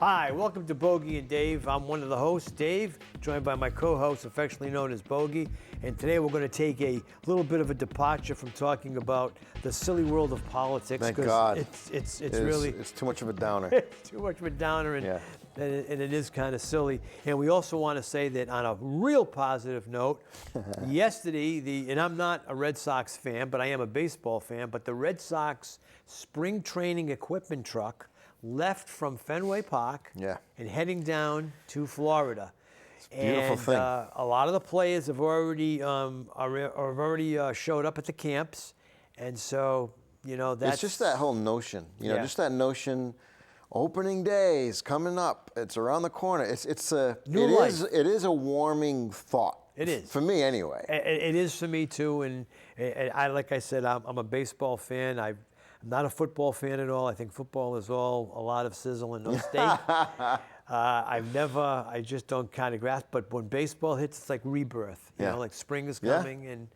Hi, welcome to Bogy and Dave. I'm one of the hosts, Dave, joined by my co-host, affectionately known as Bogy. And today we're going to take a little bit of a departure from talking about the silly world of politics. Thank God. It's really... It's too much of a downer. It's too much of a downer, and it is kind of silly. And we also want to say that on a real positive note, yesterday, and I'm not a Red Sox fan, but I am a baseball fan, but the Red Sox spring training equipment truck left from Fenway Park and heading down to Florida. It's a beautiful thing. A lot of the players have already showed up at the camps, and so that's it's just that whole notion. Just that notion. Opening day is coming up. It's around the corner. It is a warming thought. It is for me anyway. It is for me too. And I like I said, I'm a baseball fan. I'm not a football fan at all. I think football is all a lot of sizzle and no steak. I just don't kind of grasp. But when baseball hits, it's like rebirth. You know, like spring is coming, and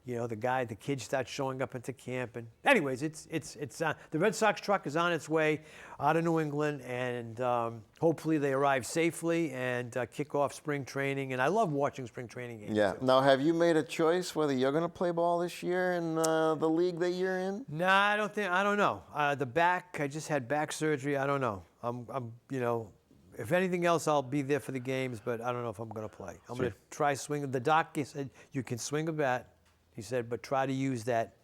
the kids start showing up into camp. And anyways, it's the Red Sox truck is on its way out of New England, and hopefully they arrive safely and kick off spring training. And I love watching spring training games. Yeah. Too. Now, have you made a choice whether you're going to play ball this year in the league that you're in? No, I don't know. The back, I just had back surgery. I don't know. If anything else, I'll be there for the games, but I don't know if I'm going to play. I'm going to try swinging. The doctor said you can swing a bat. He said, but try to use that,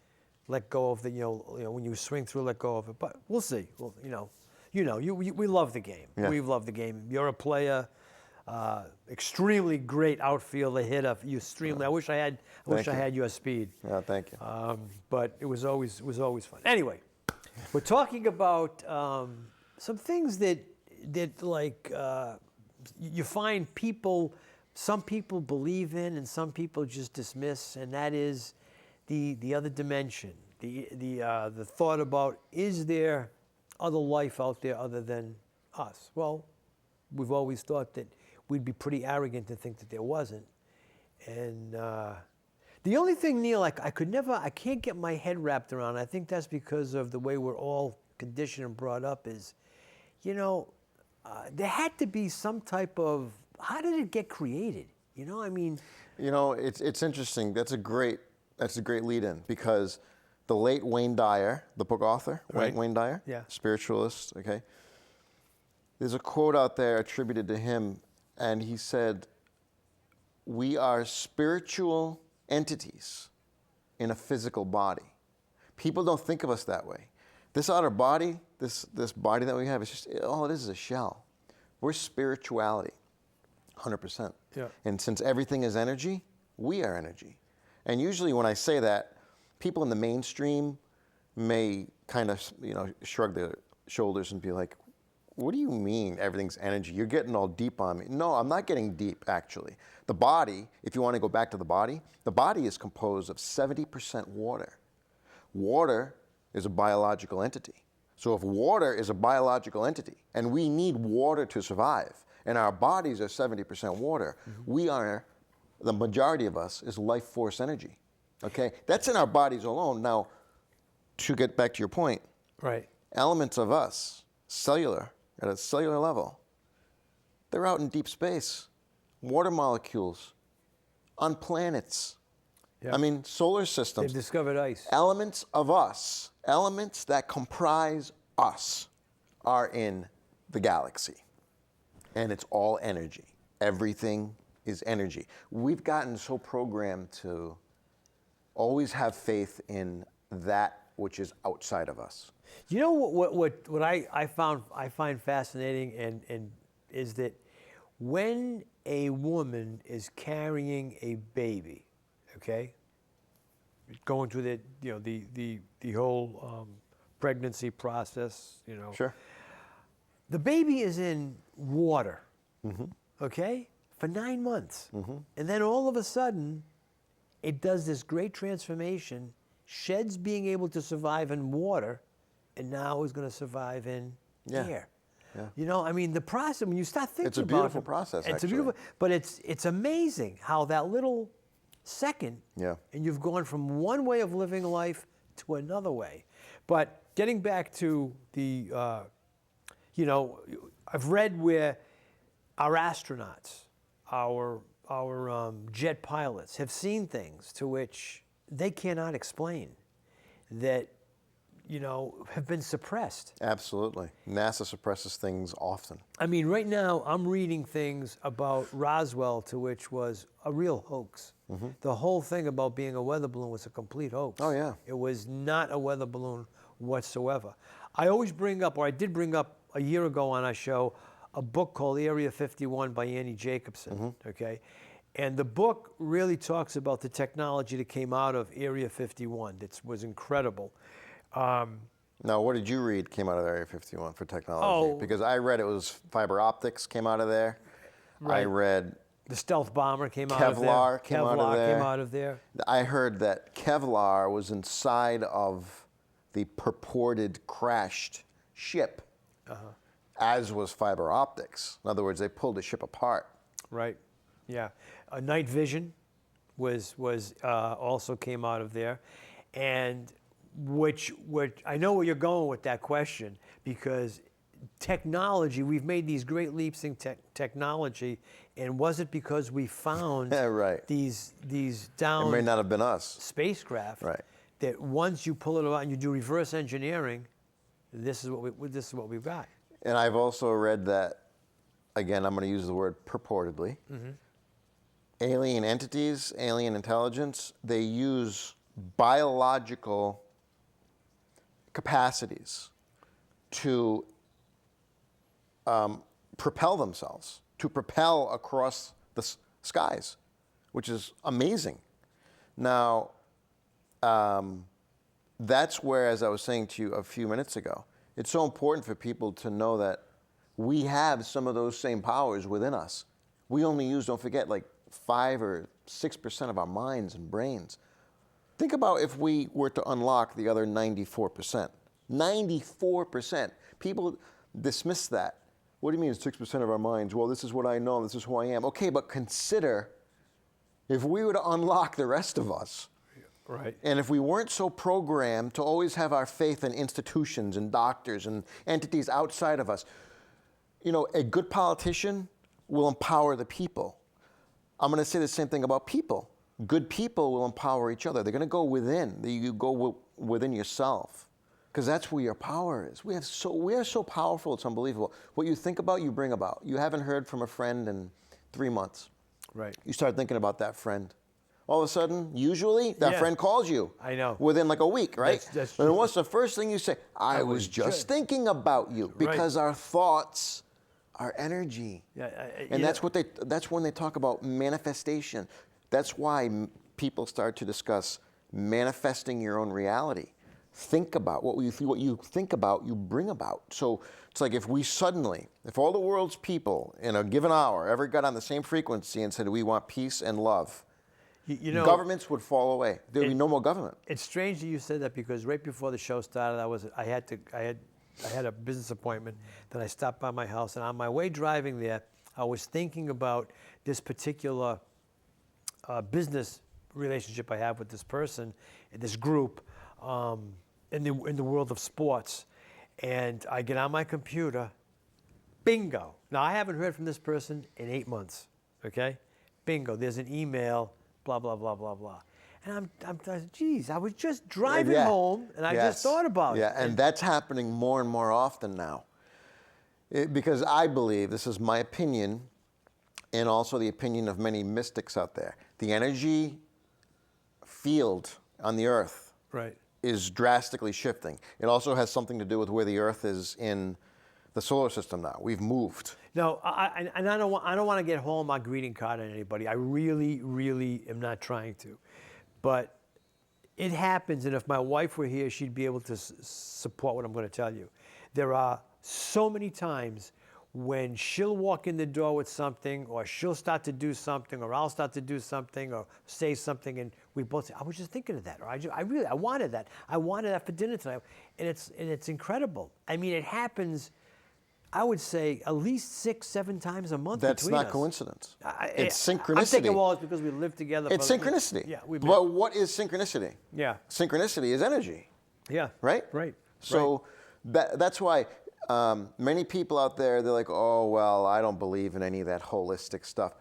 let go of the, when you swing through, let go of it. But we'll see. Well, we love the game. Yeah. We love the game. You're a player, extremely great outfielder, hitter. I wish I had your speed. Yeah, thank you. But it was always fun. Anyway, we're talking about some things that you find people. Some people believe in and some people just dismiss, and that is the other dimension, the thought about, is there other life out there other than us? Well, we've always thought that we'd be pretty arrogant to think that there wasn't. And the only thing, Neil, I can't get my head wrapped around, I think that's because of the way we're all conditioned and brought up, is, there had to be some type of, how did it get created? It's interesting. That's a great lead-in, because the late Wayne Dyer, the book author, right? Wayne Dyer, spiritualist. Okay. There's a quote out there attributed to him, and he said, "We are spiritual entities in a physical body." People don't think of us that way. This outer body, this body that we have, is just all it is a shell. We're spirituality. 100%. Yeah. And since everything is energy, we are energy. And usually when I say that, people in the mainstream may kind of, shrug their shoulders and be like, what do you mean everything's energy? You're getting all deep on me. No, I'm not getting deep, actually. The body, if you want to go back to the body is composed of 70% water. Water is a biological entity. So if water is a biological entity, and we need water to survive, and our bodies are 70% water, the majority of us is life force energy. Okay? That's in our bodies alone. Now, to get back to your point, elements of us, at a cellular level, they're out in deep space. Water molecules on planets. Yeah. I mean, solar systems. They've discovered ice. Elements of us, elements that comprise us, are in the galaxy. And it's all energy. Everything is energy. We've gotten so programmed to always have faith in that which is outside of us. You know what I find fascinating and is that when a woman is carrying a baby, okay, going through the whole pregnancy process, Sure. The baby is in water, okay, for 9 months. And then all of a sudden, it does this great transformation, sheds being able to survive in water, and now is going to survive in air. Yeah. The process, when you start thinking about it. It's a beautiful process, actually. But it's amazing how that little second, and you've gone from one way of living life to another way. But getting back to the You know, I've read where our astronauts, our jet pilots have seen things to which they cannot explain that, you know, have been suppressed. Absolutely. NASA suppresses things often. I mean, right now I'm reading things about Roswell to which was a real hoax. The whole thing about being a weather balloon was a complete hoax. Oh, yeah. It was not a weather balloon whatsoever. I always bring up, or I did bring up a year ago on our show, a book called Area 51 by Annie Jacobson, okay? And the book really talks about the technology that came out of Area 51. It was incredible. Now, what did you read came out of Area 51 for technology? Oh. Because I read it was fiber optics came out of there. I read The stealth bomber came out of there. Kevlar came out of there. Came out of there. I heard that Kevlar was inside of the purported crashed ship, as was fiber optics. In other words, they pulled the ship apart. Right. Yeah. Night vision was also came out of there, and which I know where you're going with that question, because technology, we've made these great leaps in technology, and was it because we found Right. these It down may not have been us. spacecraft Right. that once you pull it out and you do reverse engineering, this is what we've got. And I've also read that, again, I'm going to use the word purportedly, alien entities, alien intelligence, they use biological capacities to propel themselves, to propel across the skies, which is amazing. Now, that's where, as I was saying to you a few minutes ago, it's so important for people to know that we have some of those same powers within us. We only use, don't forget, like 5 or 6% of our minds and brains. Think about if we were to unlock the other 94%. 94%. People dismiss that. What do you mean 6% of our minds? Well, this is what I know, this is who I am. Okay, but consider if we were to unlock the rest of us, Right. and if we weren't so programmed to always have our faith in institutions and doctors and entities outside of us, you know, a good politician will empower the people. I'm going to say the same thing about people. Good people will empower each other. They're going to go within. You go within yourself, because that's where your power is. We are so powerful. It's unbelievable. What you think about, you bring about. You haven't heard from a friend in 3 months. Right. You start thinking about that friend. All of a sudden, usually, that friend calls you. I know. Within like a week, right? That's and true. what's the first thing you say? I was just thinking about you. Right. Because our thoughts are energy. And that's when they talk about manifestation. That's why people start to discuss manifesting your own reality. Think about what you think about, you bring about. So it's like if all the world's people in a given hour ever got on the same frequency and said, we want peace and love, You know, governments would fall away. There would be no more government. it's strange that you said that, because right before the show started, I had a business appointment that I stopped by my house, and on my way driving there, I was thinking about this particular business relationship I have with this person, this group, in the world of sports, and I get on my computer, bingo. Now I haven't heard from this person in 8 months. Okay, bingo. There's an email. Blah blah blah blah blah. And geez, I was just driving home, and I just thought about it. Yeah, and that's happening more and more often now. Because I believe, this is my opinion, and also the opinion of many mystics out there, the energy field on the Earth is drastically shifting. It also has something to do with where the Earth is in the solar system now. We've moved. No, I don't want to get Hallmark greeting card on anybody. I really, really am not trying to. But it happens, and if my wife were here, she'd be able to support what I'm going to tell you. There are so many times when she'll walk in the door with something, or she'll start to do something, or I'll start to do something, or say something, and we both say, I was just thinking of that, or I wanted that. I wanted that for dinner tonight. And it's incredible. I mean, it happens, I would say, at least 6-7 times a month. That's between not us. coincidence. It's synchronicity. I'm thinking, well, it's because we live together. It's synchronicity. Yeah. But what is synchronicity? Yeah. Synchronicity is energy. Yeah. Right? Right. So that's why Many people out there, they're like, oh, well, I don't believe in any of that holistic stuff.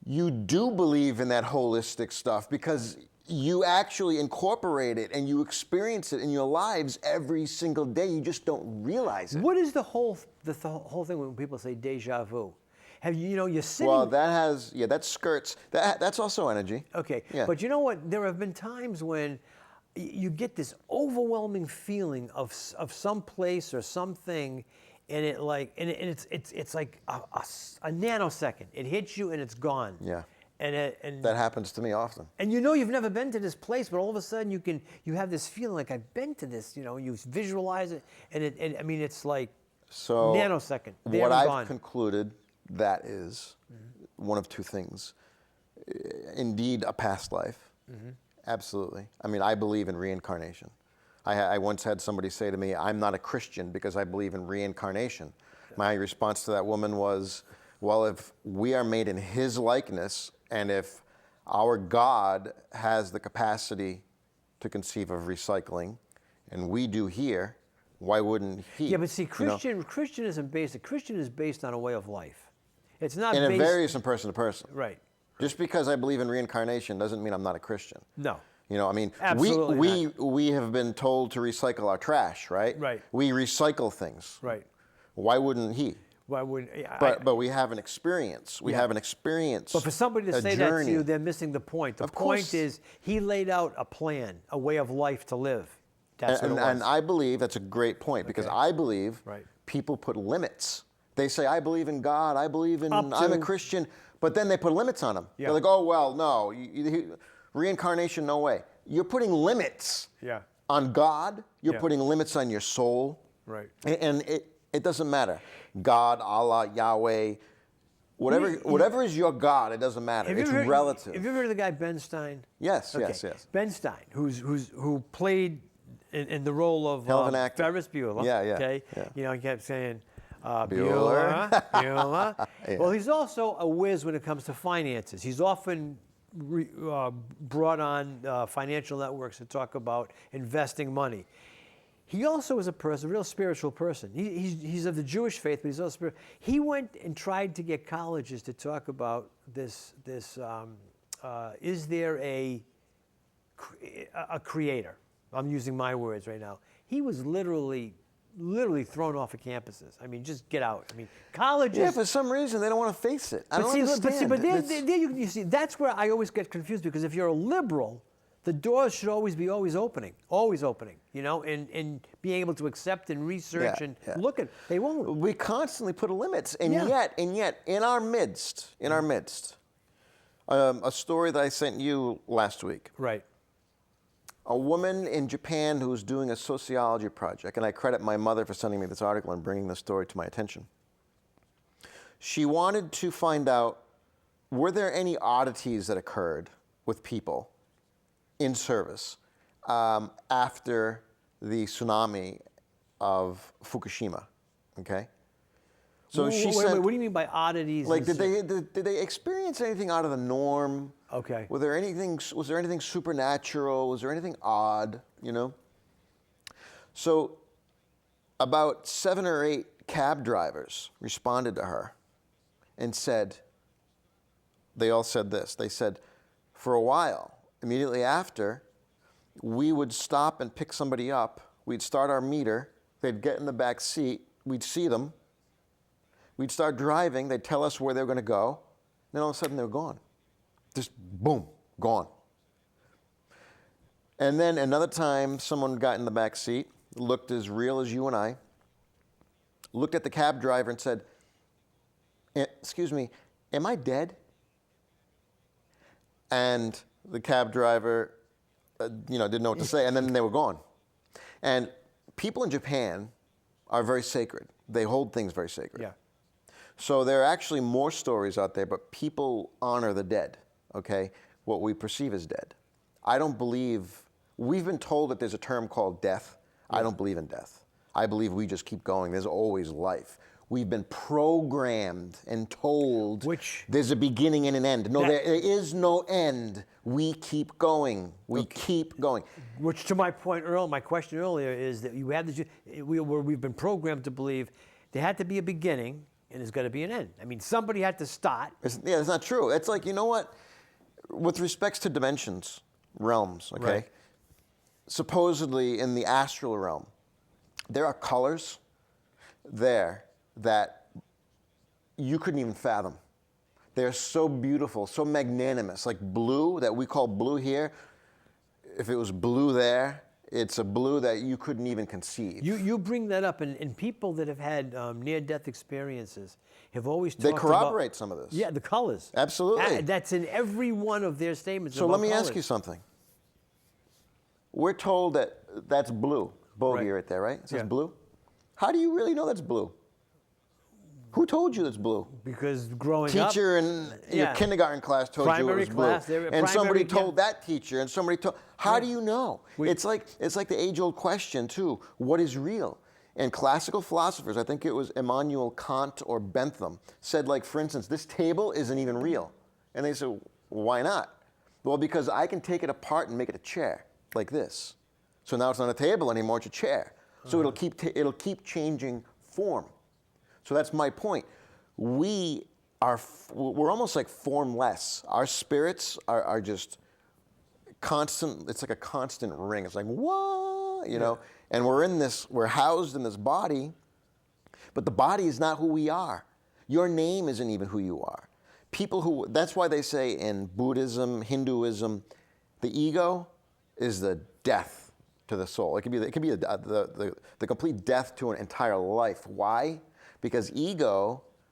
You do believe in that holistic stuff because you actually incorporate it and you experience it in your lives every single day. You just don't realize it. What is the whole thing when people say deja vu? Have you, you're sitting. Well, that skirts. That's also energy. Okay, Yeah. but you know what? There have been times when you get this overwhelming feeling of some place or something, and it's like a nanosecond. It hits you and it's gone. Yeah. And that happens to me often. And you've never been to this place, but all of a sudden you have this feeling like I've been to this. You visualize it, and it's like nanosecond. There What and I've gone. concluded that is one of two things. Indeed, a past life. Absolutely. I mean, I believe in reincarnation. I once had somebody say to me, I'm not a Christian because I believe in reincarnation. My response to that woman was, well, if we are made in his likeness, and if our God has the capacity to conceive of recycling, and we do here, why wouldn't he? Yeah, but see, Christian is based on a way of life. It's not and based... it varies from person to person. Right. Just because I believe in reincarnation doesn't mean I'm not a Christian. No. Absolutely we have been told to recycle our trash, right? Right. We recycle things. Right. Why wouldn't he? Why wouldn't? But we have an experience. We have an experience. But for somebody to say journey. that to you, they're missing the point. The point is he laid out a plan, a way of life to live. That's what it was. And I believe that's a great point because I believe people put limits. They say, I believe in God, I'm a Christian, but then they put limits on them. Yeah. They're like, oh, well, no, reincarnation, no way. You're putting limits on God, you're putting limits on your soul. Right. And it doesn't matter. God, Allah, Yahweh, whatever is your God, it doesn't matter. It's relative. Have you ever heard of the guy Ben Stein? Yes, okay. yes. Ben Stein, who played in the role of Ferris Bueller. Yeah. Okay. Yeah. He kept saying, Bueller. Bueller. Yeah. Well, he's also a whiz when it comes to finances. He's often brought on financial networks to talk about investing money. He also is a real spiritual person. He's of the Jewish faith, but he's also spiritual. He went and tried to get colleges to talk about this. Is there a creator? I'm using my words right now. He was literally thrown off of campuses. I mean, just get out. I mean, colleges. Yeah, for some reason they don't want to face it. I don't understand. But there you see, that's where I always get confused because if you're a liberal, the doors should always be opening, and being able to accept and research and look at. They won't. We constantly put limits, and yet, in our midst, a story that I sent you last week. Right. A woman in Japan who was doing a sociology project, and I credit my mother for sending me this article and bringing this story to my attention. She wanted to find out, were there any oddities that occurred with people in service after the tsunami of Fukushima, okay? So wait, what do you mean by oddities? Like, did they experience anything out of the norm? Okay. Was there anything supernatural? Was there anything odd? So, about 7 or 8 cab drivers responded to her, and they all said this. They said, for a while, immediately after, we would stop and pick somebody up. We'd start our meter. They'd get in the back seat. We'd see them. We'd start driving. They'd tell us where they were going to go. Then all of a sudden, they were gone. Just boom, gone. And then another time, someone got in the back seat, looked as real as you and I, looked at the cab driver and said, excuse me, am I dead? And the cab driver, didn't know what to say, and then they were gone. And people in Japan are very sacred. They hold things very sacred. Yeah. So there are actually more stories out there, but people honor the dead, okay? What we perceive as dead. I don't believe, we've been told that there's a term called death. I don't believe in death. I believe we just keep going. There's always life. We've been programmed and told Which- there's a beginning and an end. No, That- there is no end. We keep going. We keep going. Which, to my point earlier, my question earlier is that you have this, we've been programmed to believe there had to be a beginning and there's got to be an end. I mean, somebody had to start. It's not true. It's like, you know what? With respects to dimensions, realms, okay? Right. Supposedly in the astral realm, there are colors there that you couldn't even fathom. They're so beautiful, so magnanimous, like blue that we call blue here. If it was blue there, it's a blue that you couldn't even conceive. You bring that up, and people that have had near-death experiences have always talked They about... corroborate some of this. Yeah, the colors. Absolutely. That's in every one of their statements. So about let me colors. ask you something. We're told that that's blue. Bogey Right. right there, right? It says Yeah. blue. How do you really know that's blue? Who told you that's blue? Because growing up... Teacher in your Yeah. kindergarten class told you it Primary was blue. class, they were And somebody primary, yeah. told that teacher, and somebody told... How do you know? It's like the age-old question, too. What is real? And classical philosophers, I think it was Immanuel Kant or Bentham, said, like, for instance, this table isn't even real. And they said, why not? Well, because I can take it apart and make it a chair, like this. So now it's not a table anymore, it's a chair. So it'll keep changing form. So that's my point. We're almost like formless. Our spirits are just constant. It's like a constant ring. It's like, what? You know? And we're housed in this body, but the body is not who we are. Your name isn't even who you are. That's why they say in Buddhism, Hinduism, the ego is the death to the soul. It could be the complete death to an entire life. Why? Because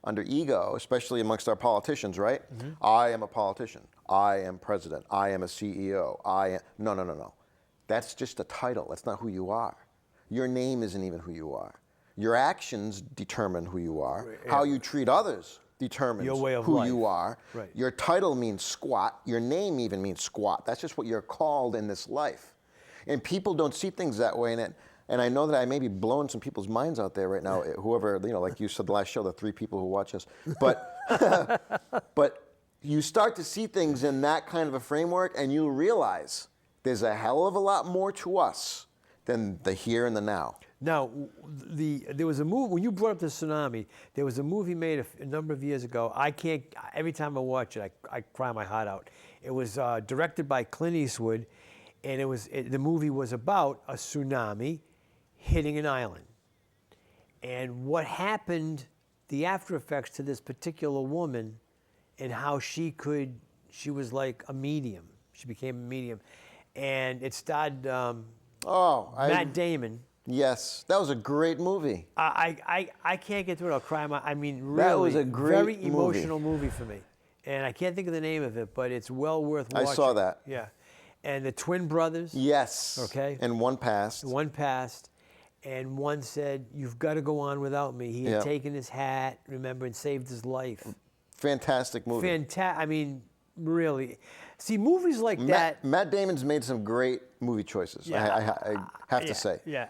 under ego, especially amongst our politicians, right? Mm-hmm. I am a politician. I am president. I am a CEO. No. That's just a title. That's not who you are. Your name isn't even who you are. Your actions determine who you are. Yeah. How you treat others determines your way of who life. you are. Right. Your title means squat. Your name even means squat. That's just what you're called in this life. And people don't see things that way. And I know that I may be blowing some people's minds out there right now, whoever, like you said the last show, the 3 people who watch us. But, but you start to see things in that kind of a framework, and you realize there's a hell of a lot more to us than the here and the now. Now, there was a movie, when you brought up the tsunami, there was a movie made a number of years ago. Every time I watch it, I cry my heart out. It was directed by Clint Eastwood, and the movie was about a tsunami hitting an island. And what happened, the after effects to this particular woman, and how she was like a medium. She became a medium. And it starred Matt Damon. Yes, that was a great movie. I can't get through it. I'll cry. Really, that was a great very emotional movie for me. And I can't think of the name of it, but it's well worth watching. I saw that. Yeah. And the twin brothers. Yes. Okay. And one passed. And one said, "You've got to go on without me." He had taken his hat, remember, and saved his life. Fantastic movie. I mean, really. See, movies like that. Matt Damon's made some great movie choices. Yeah. I have to say. Yeah.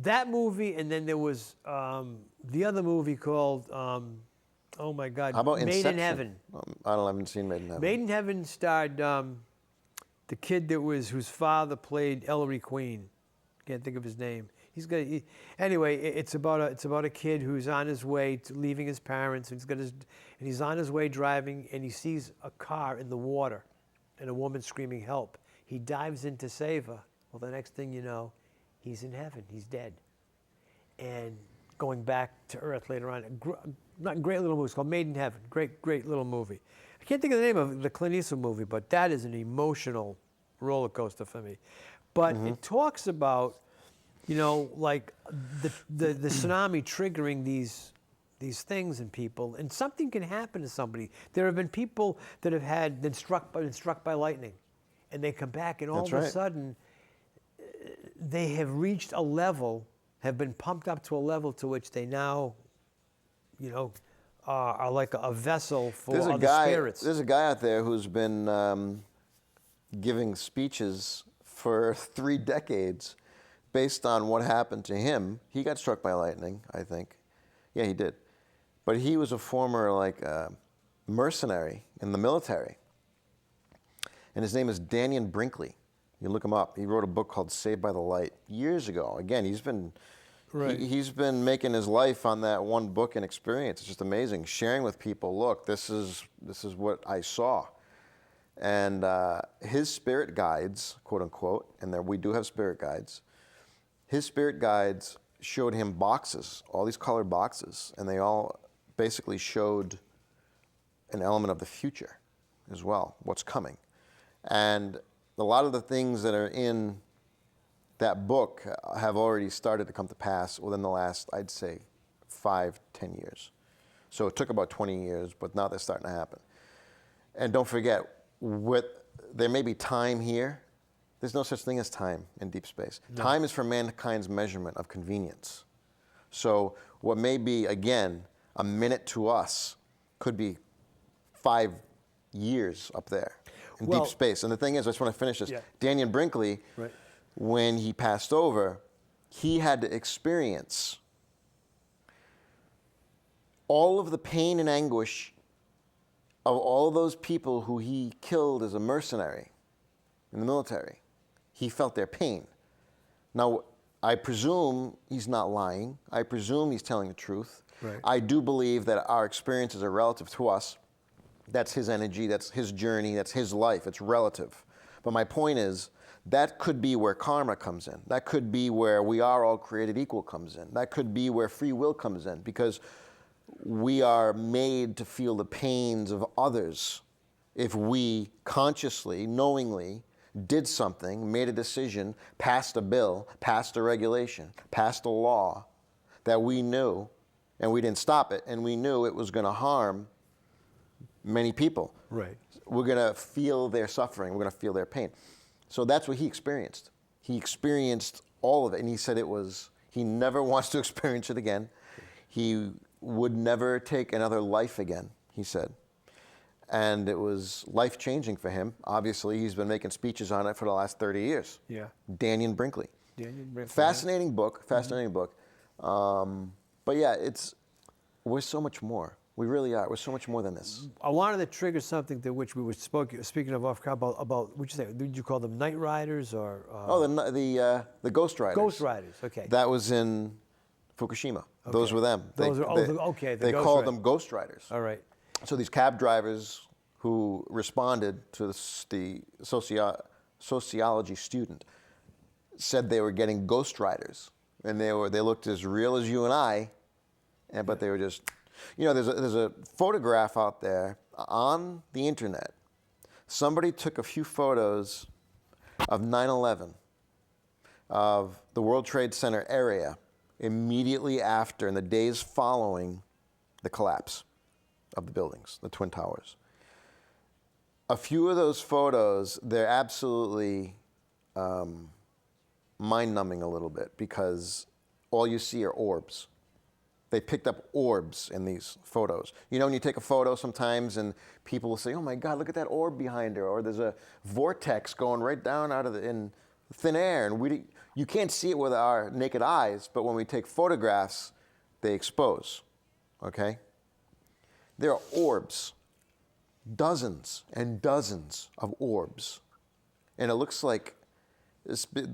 That movie, and then there was the other movie called, oh my God, How about Made Inception? in Heaven. I haven't seen Made in Heaven. Made in Heaven starred the kid whose father played Ellery Queen. Can't think of his name. Anyway, it's about a kid who's on his way to leaving his parents, and he's on his way driving, and he sees a car in the water, and a woman screaming help. He dives in to save her. Well, the next thing you know, he's in heaven. He's dead, and going back to Earth later on. Not a great little movie. It's called Made in Heaven. Great little movie. I can't think of the name of the Clint Eastwood movie, but that is an emotional roller coaster for me. But it talks about, like the tsunami triggering these things in people, and something can happen to somebody. There have been people that have been struck by lightning, and they come back, and all of a sudden, they have reached a level, have been pumped up to a level to which they now, are like a vessel for other spirits. There's a guy out there who's been giving speeches for 3 decades based on what happened to him. He got struck by lightning, I think. Yeah, he did. But he was a former mercenary in the military. And his name is Daniel Brinkley. You look him up. He wrote a book called Saved by the Light years ago. Again, he's been he's been making his life on that one book and experience. It's just amazing. Sharing with people, look, this is what I saw. And his spirit guides, quote unquote, and there we do have spirit guides. His spirit guides showed him boxes, all these colored boxes, and they all basically showed an element of the future as well, what's coming. And a lot of the things that are in that book have already started to come to pass within the last, I'd say, 5-10 years. So it took about 20 years, but now they're starting to happen. And don't forget, there may be time here. There's no such thing as time in deep space. No. Time is for mankind's measurement of convenience. So what may be, again, a minute to us could be 5 years up there in deep space. And the thing is, I just want to finish this. Yeah. Daniel Brinkley, when he passed over, he had to experience all of the pain and anguish of all those people who he killed as a mercenary in the military. He felt their pain. Now, I presume he's not lying. I presume he's telling the truth. Right. I do believe that our experiences are relative to us. That's his energy, that's his journey, that's his life. It's relative. But my point is, that could be where karma comes in. That could be where we are all created equal comes in. That could be where free will comes in, because we are made to feel the pains of others if we consciously, knowingly, did something, made a decision, passed a bill, passed a regulation, passed a law that we knew, and we didn't stop it, and we knew it was going to harm many people. Right. We're going to feel their suffering. We're going to feel their pain. So that's what he experienced. He experienced all of it, and he said he never wants to experience it again. He would never take another life again, he said. And it was life-changing for him. Obviously, he's been making speeches on it for the last 30 years. Yeah. Daniel Brinkley. Fascinating book, fascinating book. But yeah, we're so much more. We really are. We're so much more than this. I wanted to trigger something to which we were speaking of off camera about what you say? Did you call them night riders or? The ghost riders. Ghost riders. Okay. That was in Fukushima. Okay. Those were them. They called them ghost riders. All right. So these cab drivers who responded to the sociology student said they were getting ghost riders, and they looked as real as you and I, but they were just, there's a photograph out there on the internet. Somebody took a few photos of 9/11, of the World Trade Center area immediately after, in the days following the collapse of the buildings, the Twin Towers. A few of those photos, they're absolutely mind-numbing a little bit, because all you see are orbs. They picked up orbs in these photos. When you take a photo sometimes and people will say, oh my God, look at that orb behind her, or there's a vortex going right down out of in thin air, and you can't see it with our naked eyes, but when we take photographs, they expose, okay? There are orbs, dozens and dozens of orbs. And it looks like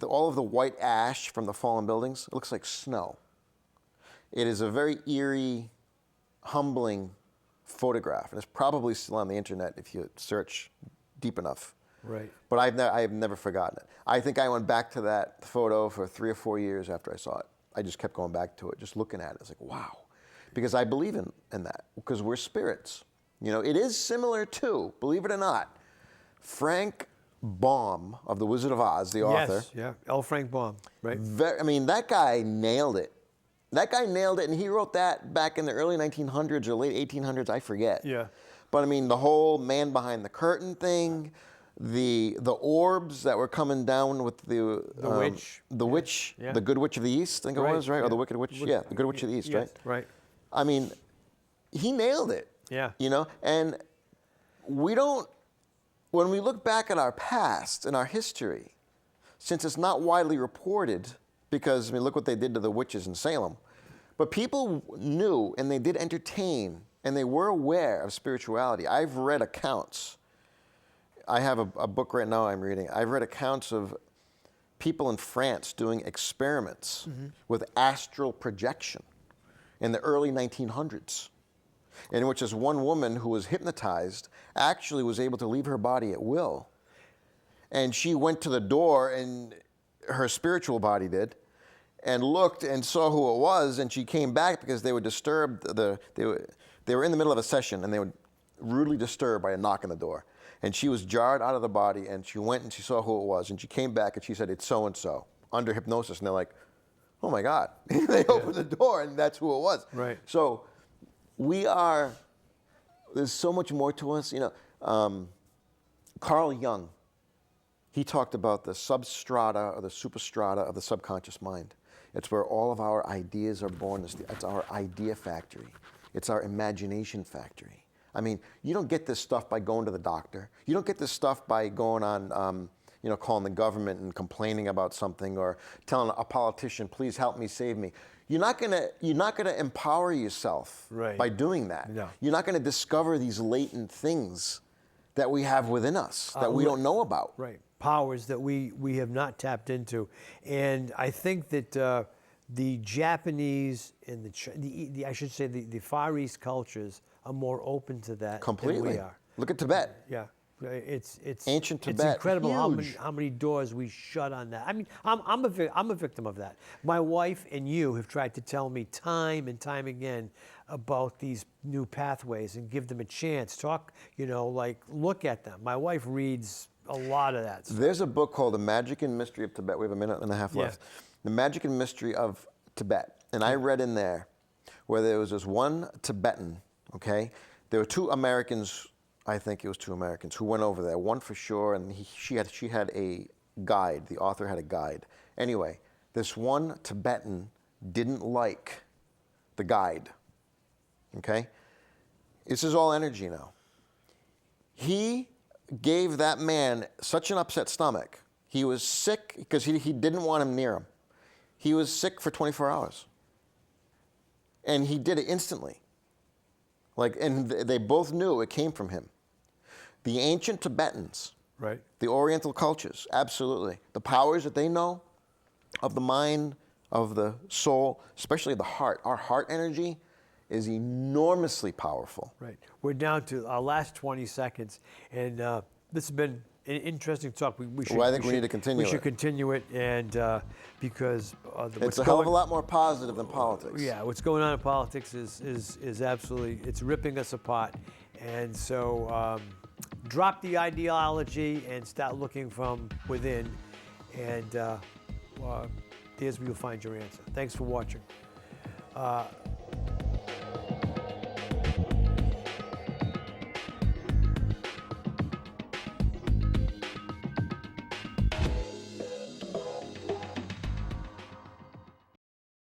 all of the white ash from the fallen buildings, it looks like snow. It is a very eerie, humbling photograph. And it's probably still on the internet if you search deep enough. Right. But I have never forgotten it. I think I went back to that photo for 3 or 4 years after I saw it. I just kept going back to it, just looking at it. It's like, wow. Because I believe in that, because we're spirits. It is similar to, believe it or not, Frank Baum of The Wizard of Oz, the author. Yes, yeah, L. Frank Baum, right? That guy nailed it. That guy nailed it, and he wrote that back in the early 1900s or late 1800s, I forget. Yeah. But the whole man behind the curtain thing, the orbs that were coming down with the witch. The witch, the good witch of the East, I think it was, right? Yeah. Or the wicked witch, the good witch of the East, yes, right? Right. He nailed it. Yeah. And when we look back at our past and our history, since it's not widely reported, because look what they did to the witches in Salem. But people knew, and they did entertain, and they were aware of spirituality. I've read accounts. I have a book right now I'm reading. I've read accounts of people in France doing experiments with astral projection in the early 1900s, in which this one woman who was hypnotized actually was able to leave her body at will. And she went to the door, and her spiritual body did, and looked and saw who it was, and she came back because they were disturbed. They were in the middle of a session, and they were rudely disturbed by a knock on the door. And she was jarred out of the body, and she went and she saw who it was, and she came back and she said, "It's so-and-so," under hypnosis. And they're like, "Oh my God." They opened the door, and that's who it was. Right. So there's so much more to us. Carl Jung, he talked about the substrata or the superstrata of the subconscious mind. It's where all of our ideas are born. It's our idea factory. It's our imagination factory. I mean, you don't get this stuff by going to the doctor. You don't get this stuff by going on, calling the government and complaining about something, or telling a politician, "Please help me, save me." You're not gonna empower yourself by doing that. No. You're not gonna discover these latent things that we have within us that we don't know about. Right. Powers that we have not tapped into. And I think that the Japanese and the I should say the Far East cultures are more open to that Completely. than we are. Look at Tibet. Yeah. It's Ancient It's Tibet, incredible huge. how many doors we shut on that. I mean, I'm a victim of that. My wife and you have tried to tell me time and time again about these new pathways and give them a chance. Talk, look at them. My wife reads a lot of that stuff. There's a book called The Magic and Mystery of Tibet. We have a minute and a half left. The Magic and Mystery of Tibet. And I read in there where there was this one Tibetan, okay? There were two Americans, I think it was two Americans, who went over there, one for sure, and she had a guide. The author had a guide. Anyway, this one Tibetan didn't like the guide, okay? This is all energy now. He gave that man such an upset stomach. He was sick because he didn't want him near him. He was sick for 24 hours. And he did it instantly. And they both knew it came from him. The ancient Tibetans, Right. the Oriental cultures, absolutely. The powers that they know of the mind, of the soul, especially the heart. Our heart energy is enormously powerful. Right. We're down to our last 20 seconds, and this has been an interesting talk. We should. Well, I think we need to continue We should it. continue it, and because It's a hell of a lot more positive than politics. Yeah, what's going on in politics is absolutely, it's ripping us apart, and so drop the ideology and start looking from within, and there's where you'll find your answer. Thanks for watching.